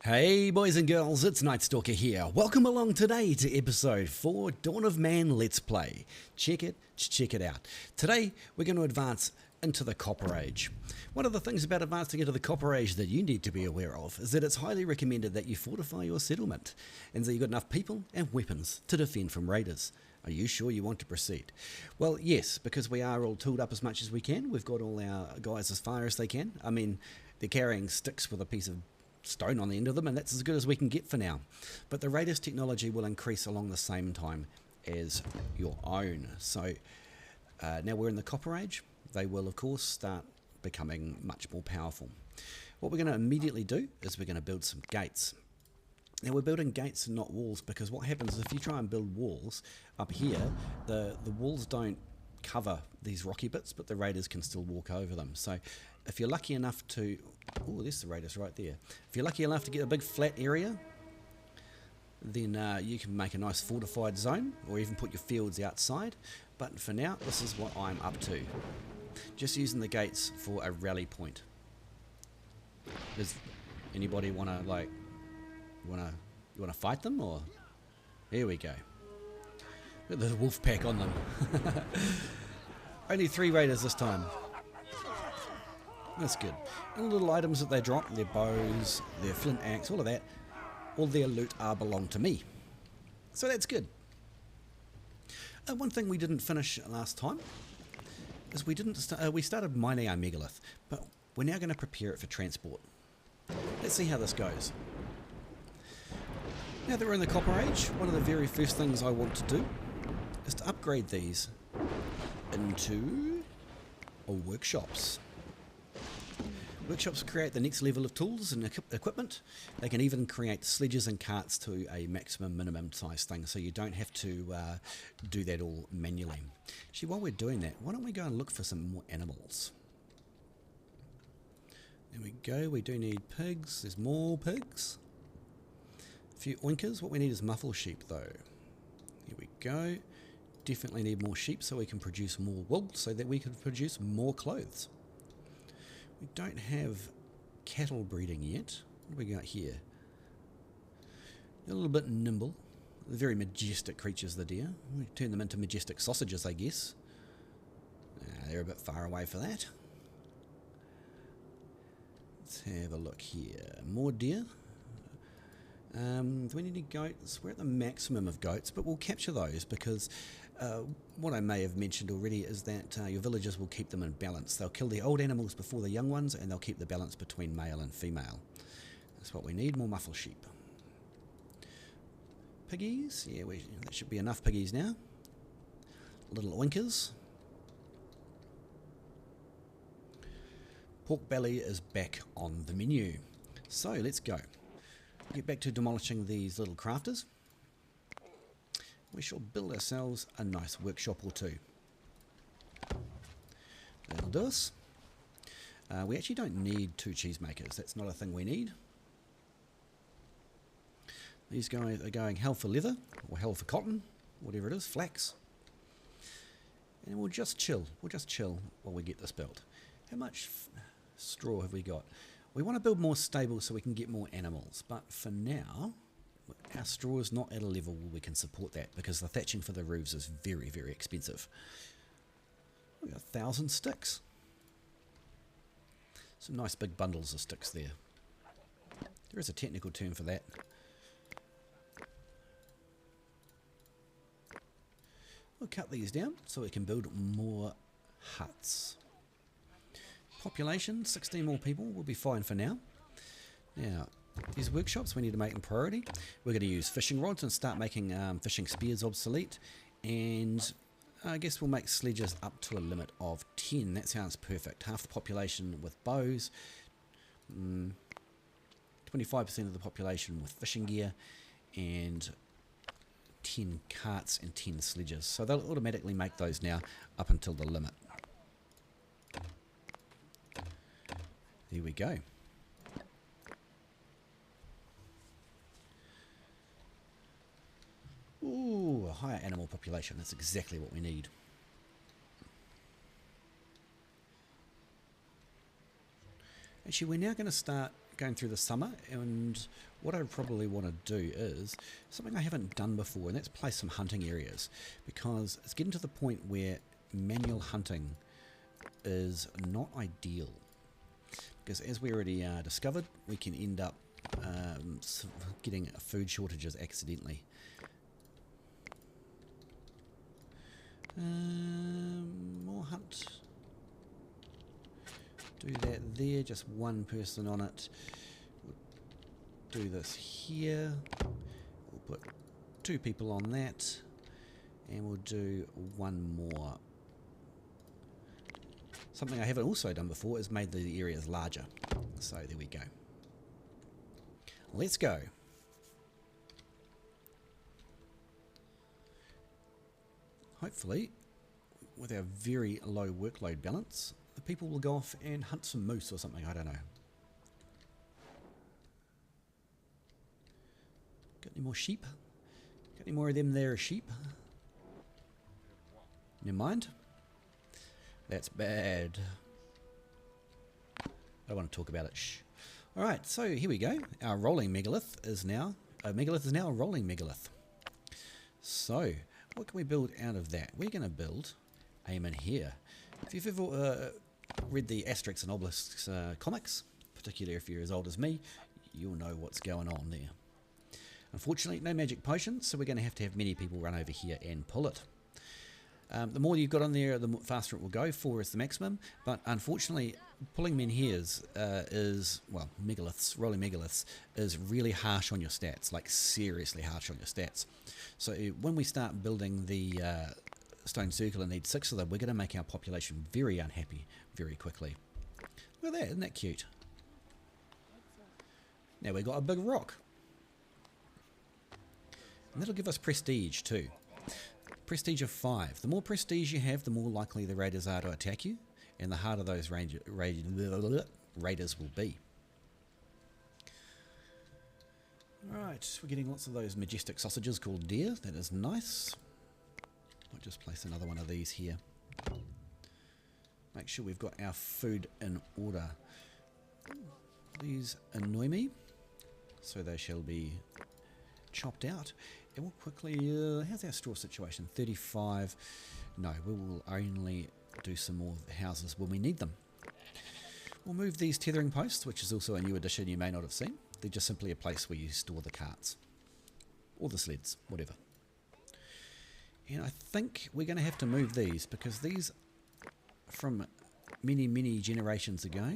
Hey boys and girls, it's KnightStalker here. Welcome along today to episode 4 Dawn of Man Let's Play. Check it out. Today we're going to advance into the Copper Age. One of the things about advancing into the Copper Age that you need to be aware of is that it's highly recommended that you fortify your settlement and that you've got enough people and weapons to defend from raiders. Are you sure you want to proceed? Well, yes, because we are all tooled up as much as we can. We've got all our guys as far as they can. I mean, they're carrying sticks with a piece of stone on the end of them, and that's as good as we can get for now. But the raiders technology will increase along the same time as your own. So now we're in the Copper Age. They will of course start becoming much more powerful. What we're going to immediately do is we're going to build some gates. Now we're building gates and not walls, because what happens is if you try and build walls up here, the walls don't cover these rocky bits, but the raiders can still walk over them. So if you're lucky enough to, oh, there's the raiders right there. If you're lucky enough to get a big flat area, then you can make a nice fortified zone, or even put your fields outside. But for now, this is what I'm up to. Just using the gates for a rally point. Does anybody want to you want to fight them, or? Here we go. Got the wolf pack on them. Only 3 raiders this time. That's good. And the little items that they drop, their bows, their flint axe, all of that, all their loot belong to me. So that's good. One thing we didn't finish last time is we started mining our megalith, but we're now going to prepare it for transport. Let's see how this goes. Now that we're in the Copper Age, one of the very first things I want to do is to upgrade these into workshops. Workshops create the next level of tools and equipment. They can even create sledges and carts to a maximum minimum size thing, so you don't have to do that all manually. Actually, while we're doing that, why don't we go and look for some more animals? There we go, we do need pigs. There's more pigs. A few oinkers. What we need is muffle sheep though. Here we go. Definitely need more sheep so we can produce more wool, so that we can produce more clothes. We don't have cattle breeding yet. What do we got here? A little bit nimble. They're very majestic creatures, the deer. We turn them into majestic sausages, I guess. They're a bit far away for that. Let's have a look here. More deer. Do we need any goats? We're at the maximum of goats, but we'll capture those because what I may have mentioned already is that your villagers will keep them in balance. They'll kill the old animals before the young ones, and they'll keep the balance between male and female. That's what we need, more muffle sheep. Piggies, yeah, that should be enough piggies now. Little oinkers. Pork belly is back on the menu. So let's go. Get back to demolishing these little crafters. We shall build ourselves a nice workshop or two. That'll do us. We actually don't need 2 cheesemakers. That's not a thing we need. These guys are going hell for leather, or hell for cotton, whatever it is, flax. And we'll just chill. We'll just chill while we get this built. How much straw have we got? We want to build more stables so we can get more animals, but for now, our straw is not at a level where we can support that, because the thatching for the roofs is very, very expensive. We've got 1,000 sticks. Some nice big bundles of sticks there. There is a technical term for that. We'll cut these down so we can build more huts. Population, 16 more people will be fine for now. Now, these workshops, we need to make them priority. We're going to use fishing rods and start making fishing spears obsolete. And I guess we'll make sledges up to a limit of 10. That sounds perfect. Half the population with bows, 25% of the population with fishing gear, and 10 carts and 10 sledges. So they'll automatically make those now up until the limit. There we go. Ooh, a higher animal population. That's exactly what we need. Actually, we're now going to start going through the summer, and what I probably want to do is something I haven't done before, and that's place some hunting areas, because it's getting to the point where manual hunting is not ideal, because as we already discovered, we can end up getting food shortages accidentally. More hunt. Do that there, just one person on it. We'll do this here. We'll put 2 people on that, and we'll do one more. Something I haven't also done before is made the areas larger. So there we go. Let's go. Hopefully, with our very low workload balance, the people will go off and hunt some moose or something, I don't know. Got any more sheep? Got any more of them there sheep? Never mind. That's bad. I don't want to talk about it. Shh. Alright, so here we go. Our rolling megalith is now... megalith is now a rolling megalith. So, what can we build out of that? We're going to build aim in here. If you've ever read the Asterix and Obelix comics, particularly if you're as old as me, you'll know what's going on there. Unfortunately, no magic potions, so we're going to have many people run over here and pull it. The more you've got on there, the faster it will go. 4 is the maximum, but unfortunately, pulling menhirs is, well, megaliths, rolling megaliths, is really harsh on your stats, like seriously harsh on your stats. So when we start building the stone circle and need 6 of them, we're going to make our population very unhappy very quickly. Look at that, isn't that cute? Now we've got a big rock. And that'll give us prestige too. Prestige of 5. The more prestige you have, the more likely the raiders are to attack you, and the harder those raiders will be. Alright, we're getting lots of those majestic sausages called deer. That is nice. I'll just place another one of these here. Make sure we've got our food in order. These annoy me, so they shall be chopped out. And we'll quickly, how's our straw situation? 35. No, we will only do some more houses when we need them. We'll move these tethering posts, which is also a new addition you may not have seen. They're just simply a place where you store the carts. Or the sleds, whatever. And I think we're going to have to move these, because these, from many, many generations ago,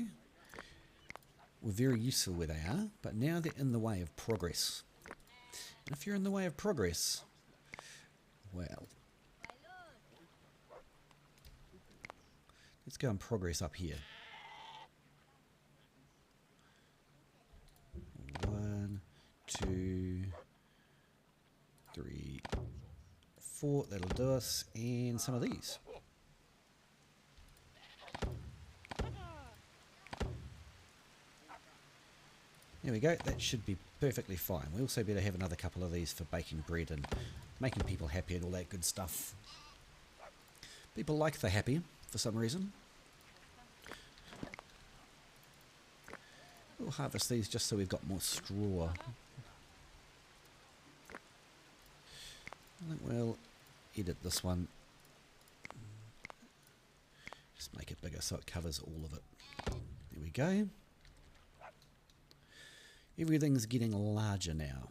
were very useful where they are, but now they're in the way of progress. And if you're in the way of progress, well, let's go and progress up here. 1, 2, 3, 4, that'll do us, and some of these. There we go, that should be perfectly fine. We also better have another couple of these for baking bread and making people happy and all that good stuff. People like the happy for some reason. We'll harvest these just so we've got more straw. I think we'll edit this one. Just make it bigger so it covers all of it. There we go. Everything's getting larger now.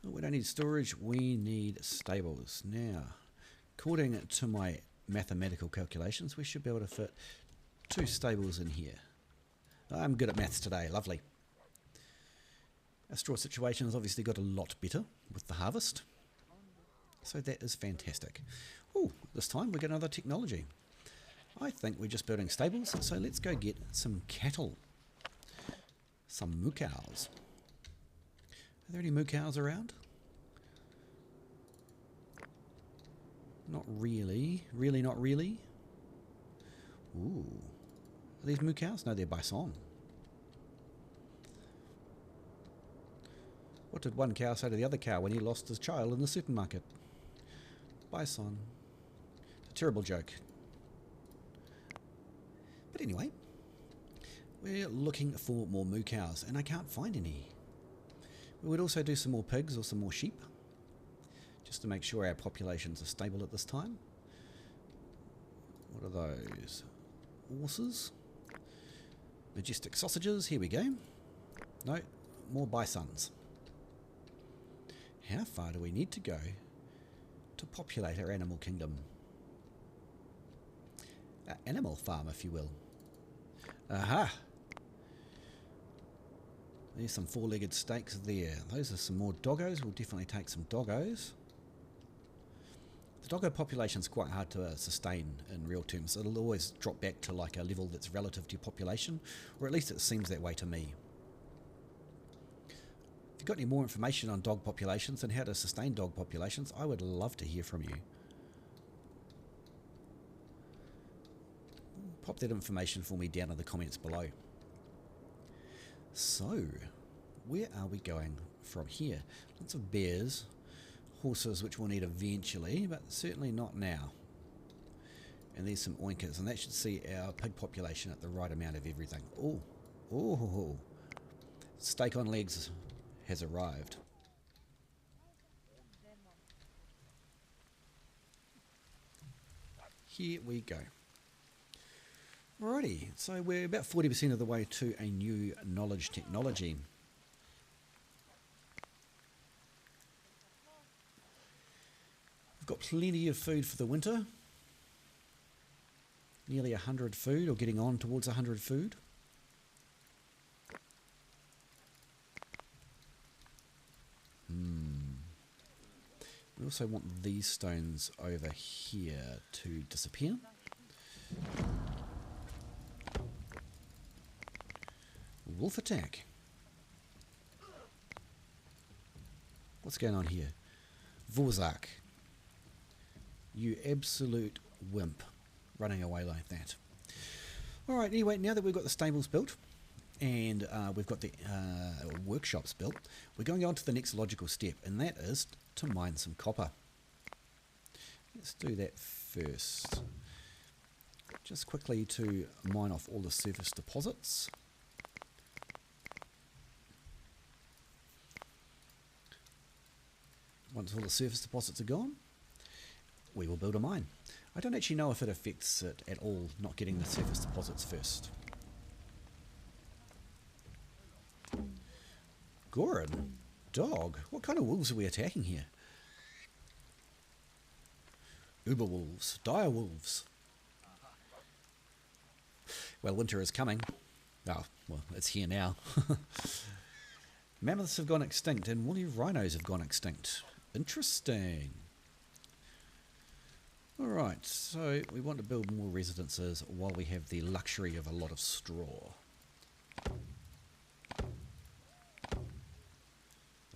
Oh, we don't need storage, we need stables. Now, according to my mathematical calculations, we should be able to fit 2 stables in here. I'm good at maths today, lovely. Our straw situation has obviously got a lot better with the harvest. So that is fantastic. Oh, this time we get another technology. I think we're just building stables, so let's go get some cattle. Some moo cows. Are there any moo cows around? Not really. Really not really. Ooh. Are these moo cows? No, they're bison. What did one cow say to the other cow when he lost his child in the supermarket? Bison. A terrible joke. But anyway, We're looking for more moo cows, and I can't find any. We would also do some more pigs or some more sheep, just to make sure our populations are stable at this time. What are those? Horses? Majestic sausages, here we go. No, more bisons. How far do we need to go to populate our animal kingdom? Our animal farm, if you will. Aha! There's some four-legged steaks there. Those are some more doggos. We'll definitely take some doggos. The doggo population's quite hard to sustain in real terms. It'll always drop back to like a level that's relative to your population, or at least it seems that way to me. If you've got any more information on dog populations and how to sustain dog populations, I would love to hear from you. Pop that information for me down in the comments below. So, where are we going from here? Lots of bears, horses, which we'll need eventually, but certainly not now. And there's some oinkers, and that should see our pig population at the right amount of everything. Oh, oh, steak on legs has arrived. Here we go. Alrighty, so we're about 40% of the way to a new knowledge technology. We've got plenty of food for the winter. Nearly 100 food, or getting on towards 100 food. We also want these stones over here to disappear. Wolf attack. What's going on here? Vorzak. You absolute wimp. Running away like that. Alright, anyway, now that we've got the stables built and we've got the workshops built, we're going on to the next logical step, and that is to mine some copper. Let's do that first. Just quickly to mine off all the surface deposits. Once all the surface deposits are gone, we will build a mine. I don't actually know if it affects it at all, not getting the surface deposits first. Goran, dog, what kind of wolves are we attacking here? Uber wolves, dire wolves. Well, winter is coming. Oh, well, it's here now. Mammoths have gone extinct and woolly rhinos have gone extinct. Interesting. Alright, so we want to build more residences while we have the luxury of a lot of straw.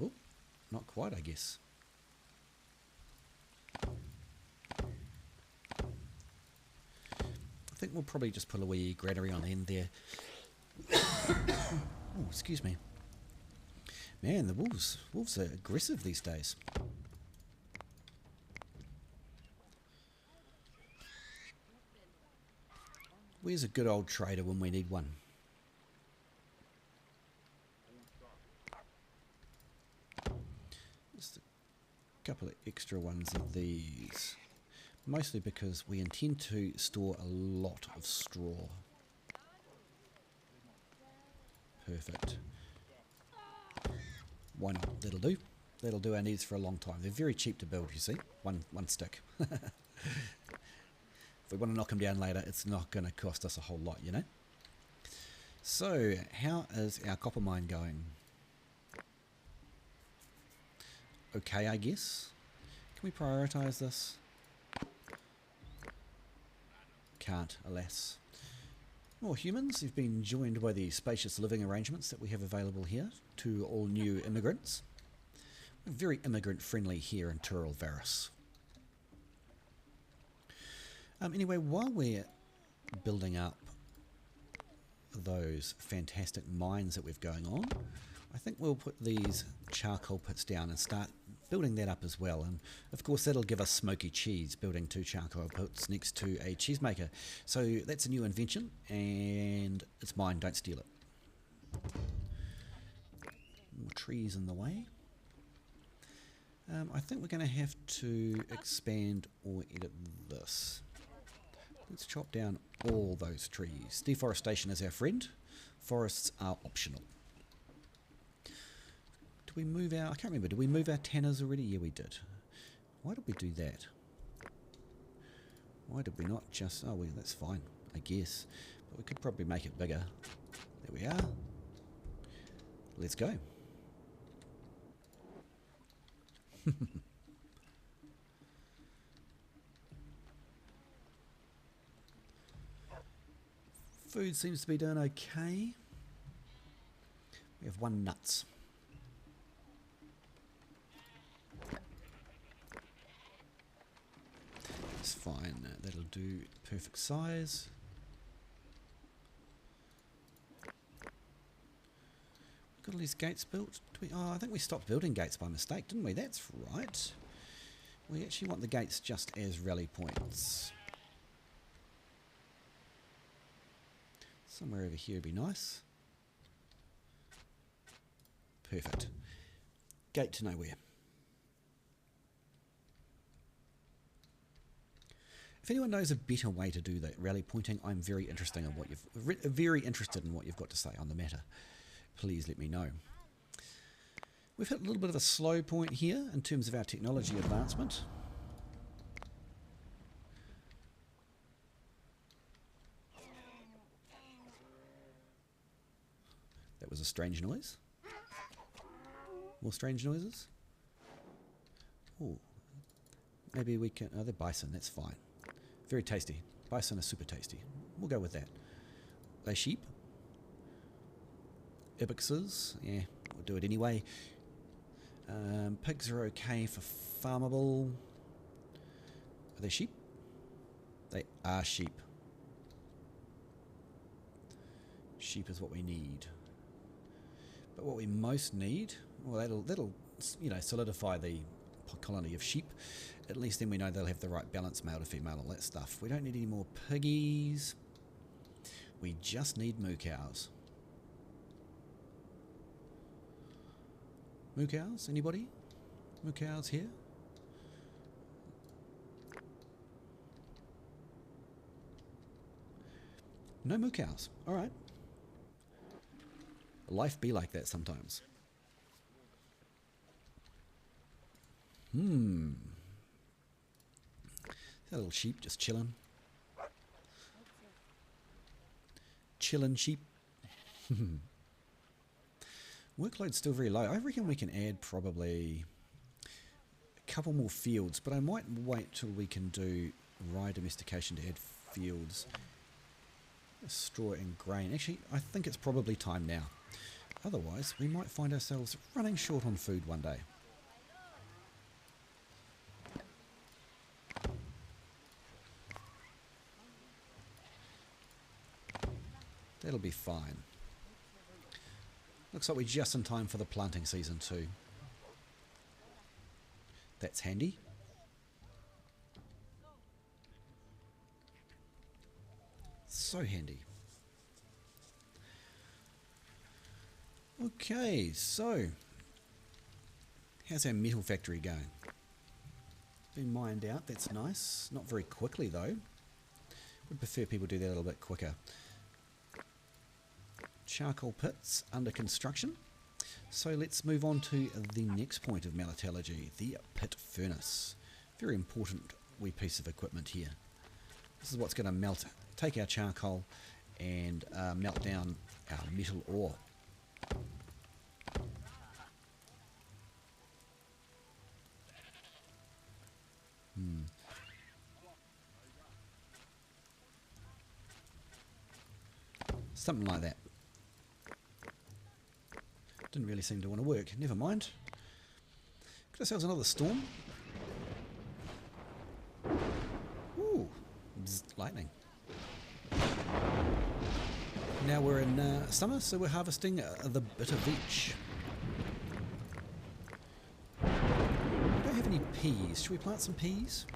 Oh, not quite, I guess. I think we'll probably just put a wee granary on the end there. Oh, excuse me. Man, the wolves are aggressive these days. Where's a good old trader when we need one? Just a couple of extra ones of these. Mostly because we intend to store a lot of straw. Perfect. Why not? That'll do. That'll do our needs for a long time. They're very cheap to build, you see. One stick. If we want to knock them down later, it's not going to cost us a whole lot, you know. So, how is our copper mine going? Okay, I guess. Can we prioritize this? Can't, alas. More humans have been joined by the spacious living arrangements that we have available here to all new immigrants. We're very immigrant friendly here in Turil Varus. Anyway, while we're building up those fantastic mines that we've going on, I think we'll put these charcoal pits down and start building that up as well. And of course that'll give us smoky cheese, building 2 charcoal pits next to a cheesemaker. So that's a new invention, and it's mine, don't steal it. More trees in the way. I think we're going to have to expand or edit this. Let's chop down all those trees. Deforestation is our friend. Forests are optional. Did we move our... I can't remember. Did we move our tanners already? Yeah, we did. Why did we do that? Why did we not just... Oh, well, that's fine, I guess. But we could probably make it bigger. There we are. Let's go. Food seems to be doing okay. We have 1 nuts. That's fine. That'll do perfect size. Got all these gates built. Oh, I think we stopped building gates by mistake, didn't we? That's right. We actually want the gates just as rally points. Somewhere over here would be nice. Perfect. Gate to nowhere. If anyone knows a better way to do that rally pointing, I'm very interested in what you've got to say on the matter. Please let me know. We've hit a little bit of a slow point here in terms of our technology advancement. That was a strange noise. More strange noises. Oh, maybe we can... Oh, they're bison, that's fine. Very tasty. Bison are super tasty. We'll go with that. Are they sheep? Ibixes? Yeah, we'll do it anyway. Pigs are okay for farmable. Are they sheep? They are sheep. Sheep is what we need. But what we most need, well, that'll solidify the colony of sheep. At least then we know they'll have the right balance, male to female, all that stuff. We don't need any more piggies. We just need moo cows. Moo cows? Anybody? Moo cows here? No moo cows. Alright. Life be like that sometimes. That little sheep just chilling. Chilling sheep. Workload's still very low. I reckon we can add probably a couple more fields, but I might wait till we can do rye domestication to add fields. Straw and grain. Actually, I think it's probably time now. Otherwise, we might find ourselves running short on food one day. That'll be fine. Looks like we're just in time for the planting season too. That's handy. So handy. Okay, so how's our metal factory going? Been mined out, that's nice. Not very quickly though. Would prefer people do that a little bit quicker. Charcoal pits under construction. So let's move on to the next point of metallurgy, the pit furnace. Very important wee piece of equipment here. This is what's going to melt, take our charcoal and melt down our metal ore. Something like that. Didn't really seem to want to work. Never mind. Got ourselves another storm. Ooh, lightning. Now we're in summer, so we're harvesting the bitter veach. peas. Should we plant some peas?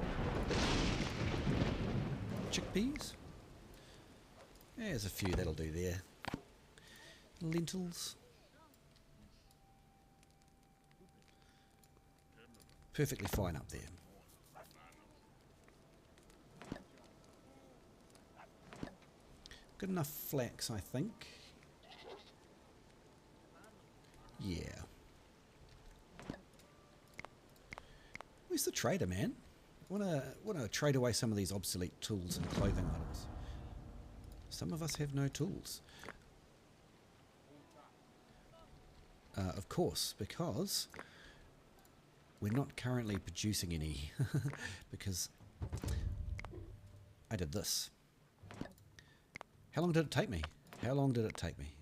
Chickpeas? Yeah, there's a few, that'll do there. Lentils. Perfectly fine up there. Good enough flax, I think. Yeah. Where's the trader, man? Wanna trade away some of these obsolete tools and clothing items. Some of us have no tools. Of course, because we're not currently producing any. Because I did this. How long did it take me? How long did it take me?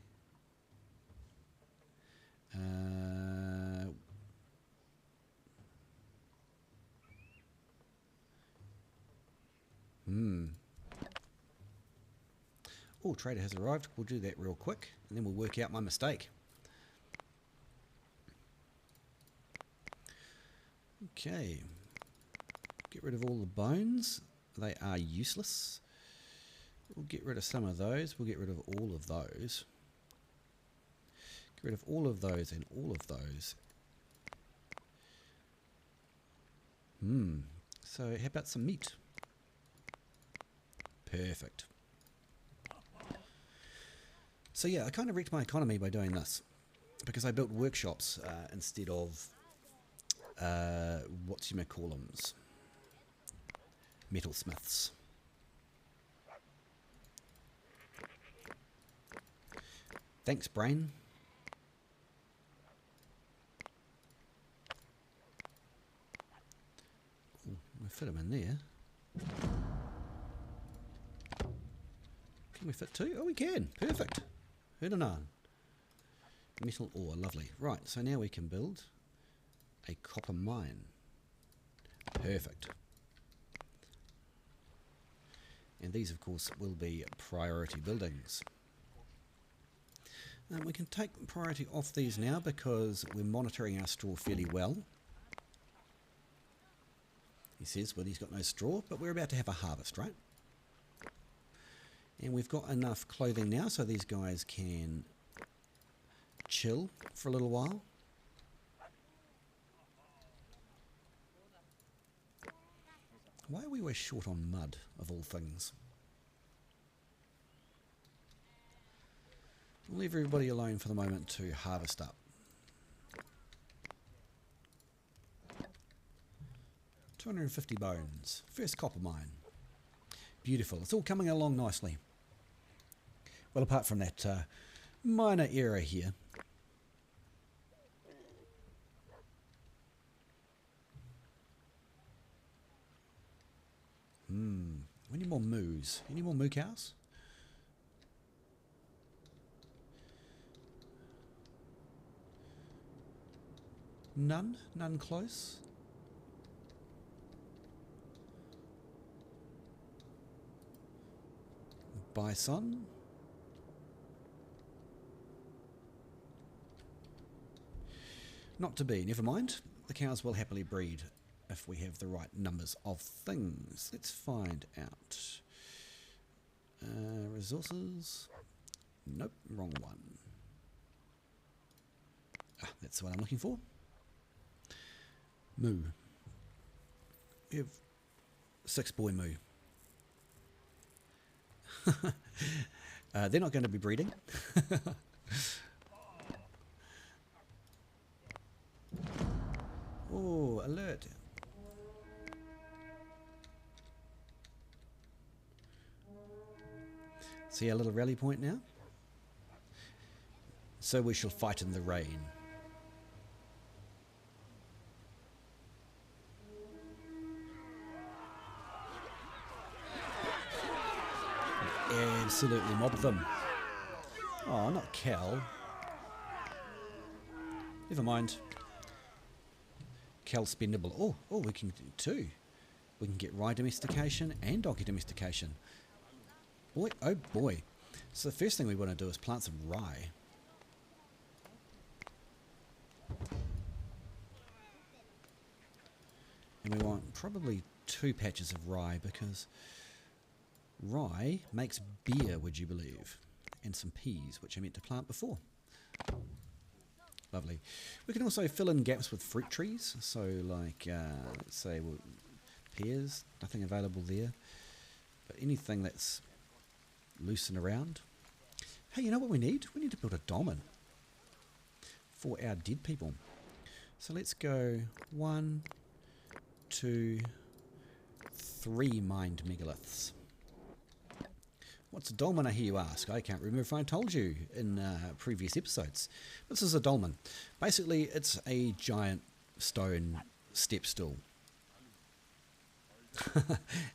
Oh, trader has arrived. We'll do that real quick, and then we'll work out my mistake. Okay. Get rid of all the bones. They are useless. We'll get rid of some of those. We'll get rid of all of those. Get rid of all of those and all of those. So how about some meat? Perfect. So yeah, I kind of wrecked my economy by doing this. Because I built workshops instead of whatchamacallums. Metalsmiths. Thanks, brain. Ooh, we'll fit them in there. Can we fit two? Oh, we can. Perfect. Hernanan. Metal ore, lovely. Right, so now we can build a copper mine. Perfect. And these, of course, will be priority buildings. We can take priority off these now because we're monitoring our straw fairly well. He says, well, he's got no straw, but we're about to have a harvest, right? And we've got enough clothing now so these guys can chill for a little while. Why are we always short on mud, of all things? I'll leave everybody alone for the moment to harvest up. 250 bones. First copper mine. Beautiful. It's all coming along nicely. Well, apart from that minor error here. We need more moos. Any more moo cows? None? None close? Bison? Not to be, never mind. The cows will happily breed if we have the right numbers of things. Let's find out. Resources? Nope, wrong one. That's what I'm looking for. Moo. We have 6 boy moo. They're not going to be breeding. Oh, alert. See our little rally point now? So we shall fight in the rain. Absolutely mob them. Oh, not Cal. Never mind. Cal spendable. Oh, we can do 2. We can get rye domestication and donkey domestication. Boy, oh boy. So the first thing we want to do is plant some rye. And we want probably 2 patches of rye, because rye makes beer, would you believe? And some peas, which I meant to plant before. Lovely. We can also fill in gaps with fruit trees. So like, let's say pears, nothing available there. But anything that's loose and around. Hey, you know what we need? We need to build a dolmen for our dead people. So let's go 1, 2, 3 mined megaliths. What's a dolmen, I hear you ask? I can't remember if I told you in previous episodes. This is a dolmen. Basically, it's a giant stone step stool.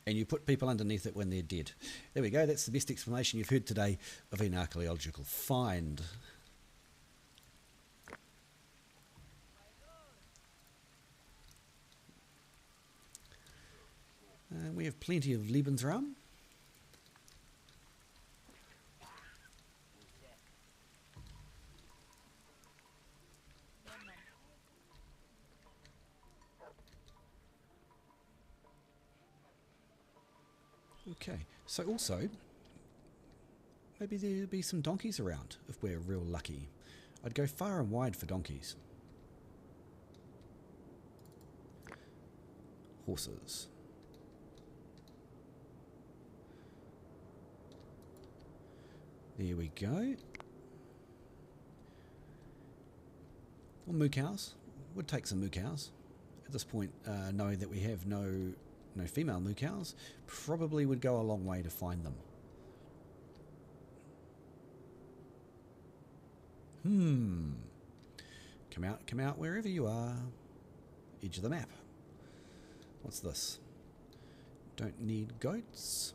And you put people underneath it when they're dead. There we go, that's the best explanation you've heard today of an archaeological find. We have plenty of Lebensraum. Okay, so also, maybe there'll be some donkeys around if we're real lucky. I'd go far and wide for donkeys. Horses. There we go. Or moo cows. Would take some moo cows. At this point, knowing that we have no female moo cows, probably would go a long way to find them. Come out wherever you are. Edge of the map. What's this? Don't need goats.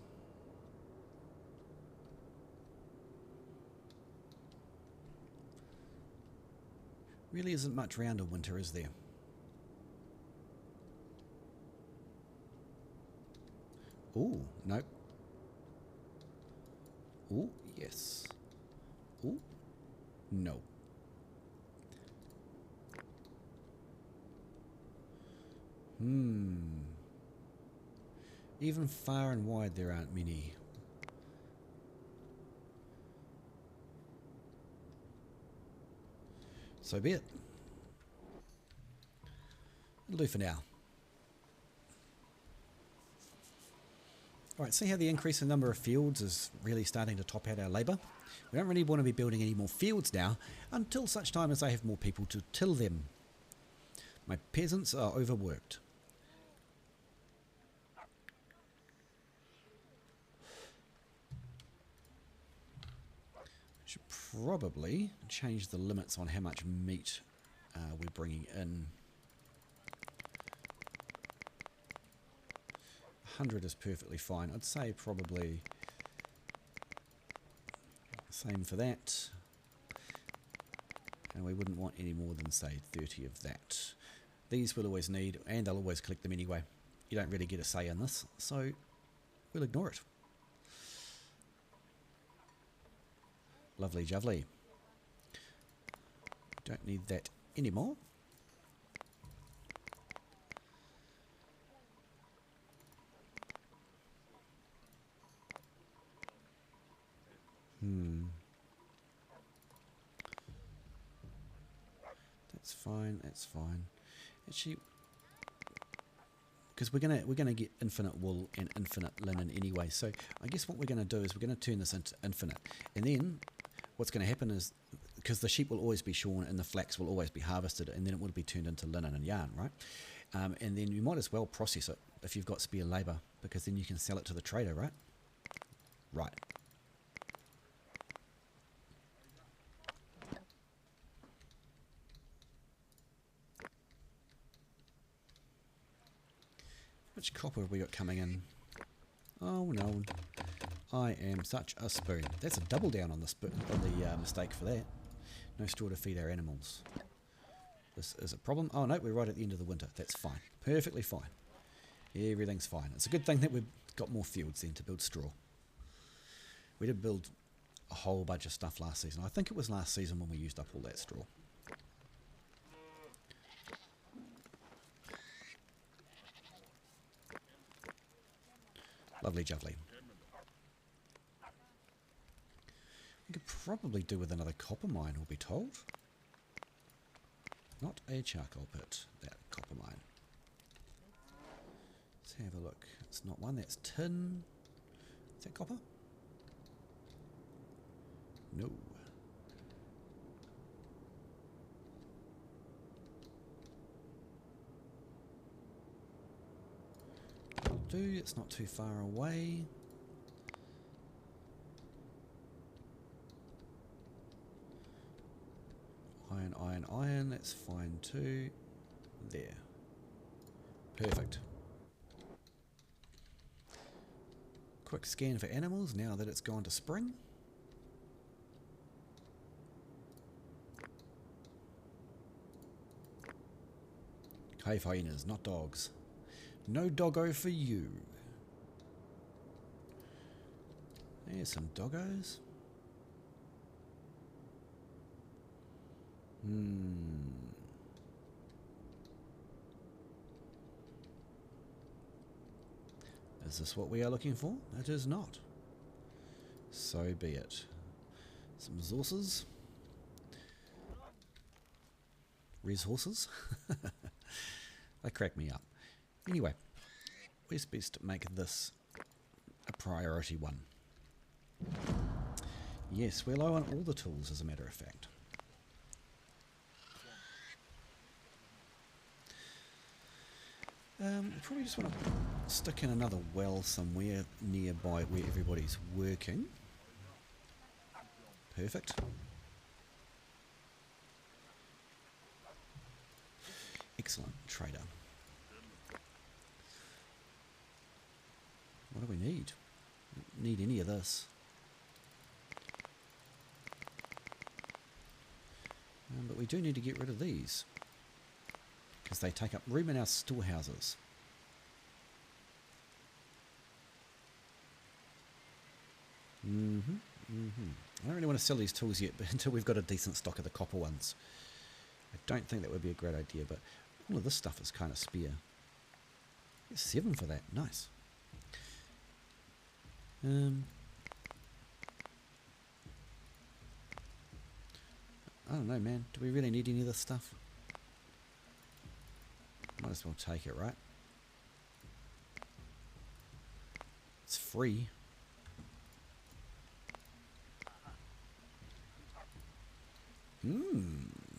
Really isn't much round in winter, is there? Ooh, nope. Ooh, yes. Ooh, no. Even far and wide there aren't many. So be it. It'll do for now. Alright, see how the increase in number of fields is really starting to top out our labour? We don't really want to be building any more fields now until such time as I have more people to till them. My peasants are overworked. Should probably change the limits on how much meat we're bringing in. 100 is perfectly fine. I'd say probably same for that. And we wouldn't want any more than, say, 30 of that. These we'll always need, and they'll always collect them anyway. You don't really get a say in this, so we'll ignore it. Lovely jubbly. Don't need that anymore. That's fine, that's fine. Actually, because we're gonna get infinite wool and infinite linen anyway, so I guess what we're gonna do is we're gonna turn this into infinite, and then what's gonna happen is, because the sheep will always be shorn and the flax will always be harvested, and then it will be turned into linen and yarn, right? And then you might as well process it if you've got spare labour, because then you can sell it to the trader, right? Right. Which copper have we got coming in? Oh no, I am such a spoon. That's a double down on the mistake for that. No straw to feed our animals. This is a problem. Oh no, we're right at the end of the winter. That's fine. Perfectly fine. Everything's fine. It's a good thing that we've got more fields then to build straw. We did build a whole bunch of stuff last season. I think it was last season when we used up all that straw. Lovely jubbly. We could probably do with another copper mine, we'll be told. Not a charcoal pit, that copper mine. Let's have a look. It's not one, that's tin. Is that copper? No. Do, it's not too far away. Iron, iron, iron, that's fine too. There. Perfect. Quick scan for animals now that it's gone to spring. Cave hyenas, not dogs. No doggo for you. There's some doggos. Is this what we are looking for? It is not. So be it. Some resources. Resources? They crack me up. Anyway, we're best to make this a priority one. Yes, we're low on all the tools as a matter of fact. We probably just want to stick in another well somewhere nearby where everybody's working. Perfect. Excellent, trader. What do we need? Don't need any of this. But we do need to get rid of these, because they take up room in our storehouses. I don't really want to sell these tools yet, but until we've got a decent stock of the copper ones. I don't think that would be a great idea, but all of this stuff is kind of spare. Get 7 for that, nice. I don't know, man. Do we really need any of this stuff? Might as well take it, right? It's free.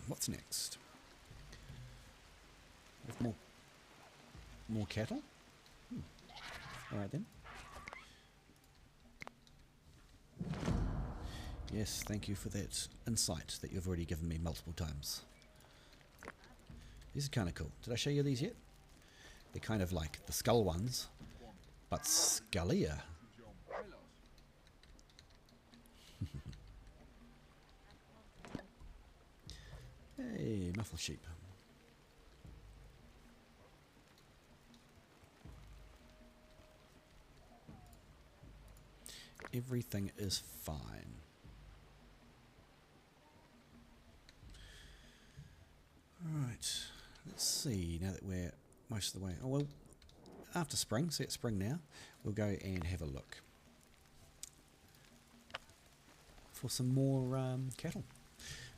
What's next? With more cattle? Alright then. Yes, thank you for that insight that you've already given me multiple times. These are kind of cool. Did I show you these yet? They're kind of like the skull ones, but scullier. Hey, muffle sheep. Everything is fine. Alright, let's see, now that we're most of the way, oh well, after spring, see it's spring now, we'll go and have a look for some more cattle.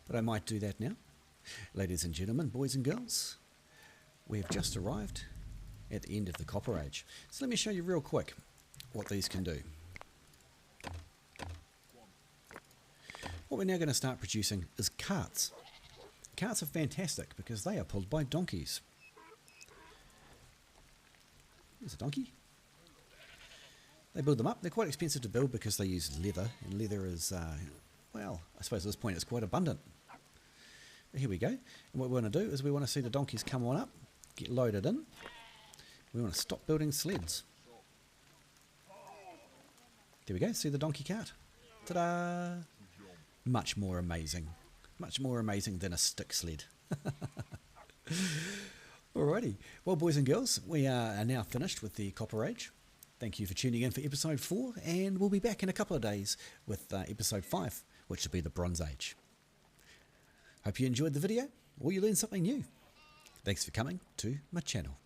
But I might do that now. Ladies and gentlemen, boys and girls, we have just arrived at the end of the Copper Age. So let me show you real quick what these can do. What we're now going to start producing is carts. Carts are fantastic because they are pulled by donkeys. There's a donkey. They build them up. They're quite expensive to build because they use leather, and leather is, well, I suppose at this point it's quite abundant. But here we go. And what we want to do is we want to see the donkeys come on up, get loaded in. We want to stop building sleds. There we go. See the donkey cart? Ta-da! Much more amazing. Much more amazing than a stick sled. Alrighty. Well, boys and girls, we are now finished with the Copper Age. Thank you for tuning in for episode 4, and we'll be back in a couple of days with episode 5, which will be the Bronze Age. Hope you enjoyed the video, or you learned something new. Thanks for coming to my channel.